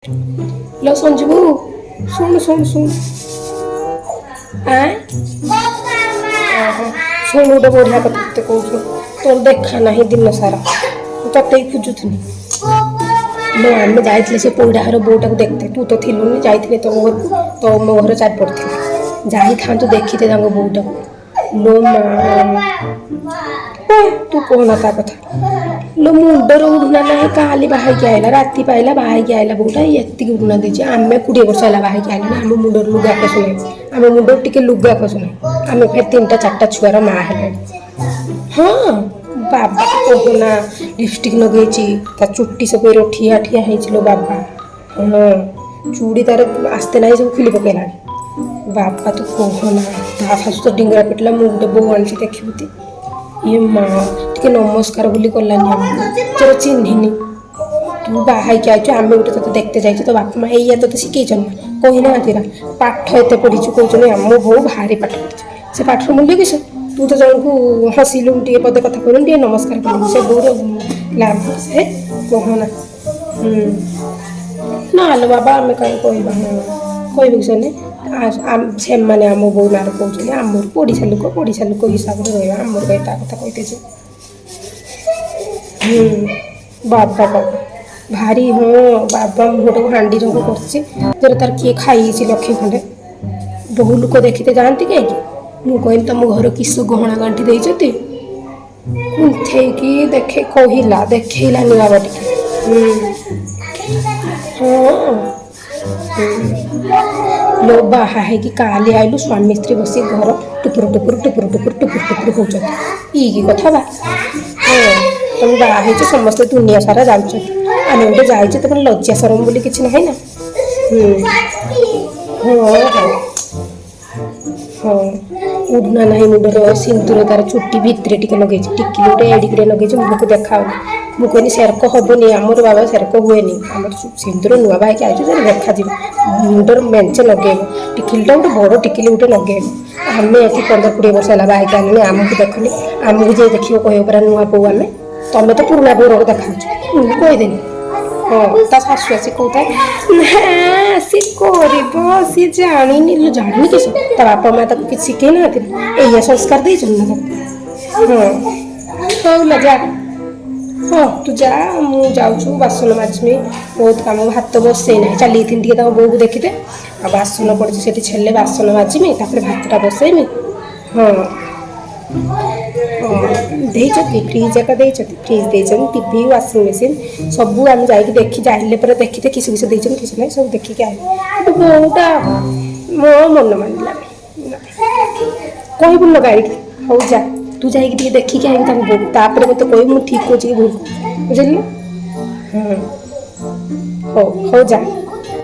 लो संजीबू शुण शुण शुण शुण गोटे बढ़िया कथा ते कहूँ तोर देखा ना दिन सारा तते ही खोजुनी लो आम जाइए से पौड़ार बोटा को देखते तू तो थिलुनि जाइए तुम घर को तो मो घर चार पड़ी जाई था देखते बोटा को लो तू कहना ता कथा लो मुंडर उड़ना ना काली बाहर आइला राति पाइला बाहर आइला बोटा ये उड़ना देची आम 20 वर्ष है बाहर आइला आम मुंडर लुगा खसुना आम मुंडर टिके लुगा खसुना आम फिर 3-4टा छुआर माँ है हाँ बाबा कहना लिपस्टिक लगे चुट्टी सब ठिया ठिया हो बाबा हाँ चूड़ी तार आस्ते ना सब खुली पकेला बाबा तो कहना ता शाशु तो डिंगरा पिटला मुझे गोटे बो आनी देखी ये माँ टे नमस्कार बोली गलानी तोर चिन्हनी तू बाहर के आईचु आम गोटे तो देखते जाइए तो बापा माँ या तो शिखेचन कही ना पाठ एत पढ़ीचु कहते आम बो भारी पाठ पढ़ी से पाठर मूल्य किस तू तो जन को हसिलु टे पदे कथा कहलु टे नमस्कार कलु से बोर लाभ से कहना ना लो बाबा आम कहीं कह विषय से मैंने आम बो ना कहते आमर पड़ीसा लोक हिसाब से रहा आमर कहीं कथा कहते बाबा बाबा भारी हाँ बाबा गोटे हांडी रंग कर तार किए खाई लक्षे खंडे बहु लोक देखते जाती कहीं मुझे तुम घर किस गहना गांठी देती कुंथेकी देखे कहला देखलानी बाबा हाँ लो बाहा है कि काली आइलु स्वामी स्त्री बसी घर टुपुर टुपुर टुपुर टुपुर टुपुर टुपुर होती ई कथा बा हाँ तुम बाहे समस्त दुनिया सारा जानते आम गोटे जाइए तुम लज्जा सरम बोली किसी ना ना हाँ हाँ हाँ उड़ना ना मुंडर सिंदूर तार चुट्टी भितर टे लगे टिकी गोटे एडिके लगे मुझे देखा मुझे सेरक हेनी आमर बाबा सेरक हुए आम सिंदूर नुआ बाहर आई देखा मुंडर मेंचे लगे टिकिलटा गोटे बड़ टिकिल गोटे लगे आम ये 15-20 वर्ष है बाहर आने आमको देखनी आमको जे देख कह परा नुआ पो आम तुम तो पुराना पौर देखा कहीदेनी हाँ ता शाशु आसी कहता ना सी कर सी जानी जानी किस ता बापा माँ तक किसी शिखे ना या संस्कार दे हाँ हौ ला जा हाँ तू जा मुझे जाऊँ बासन माजमी बहुत कम भात बसई ना चली टे बो को देखते आ बासन पड़े से छेले बासन माजमी भातटा बसईमी हाँ देती फ्रिज एक फ्रिज देती टीवी वाशिंग मेसीन सबू आम जा देखी जाइले पर देखते किस किस देते किसी ना सब देखिक आए बोटा मो मन मानला कहबुन गाड़ी हौ जा तू जा देखिक आई तापर मत कह मुझे ठीक अच्छे भूल बुझल हाँ हौ जा।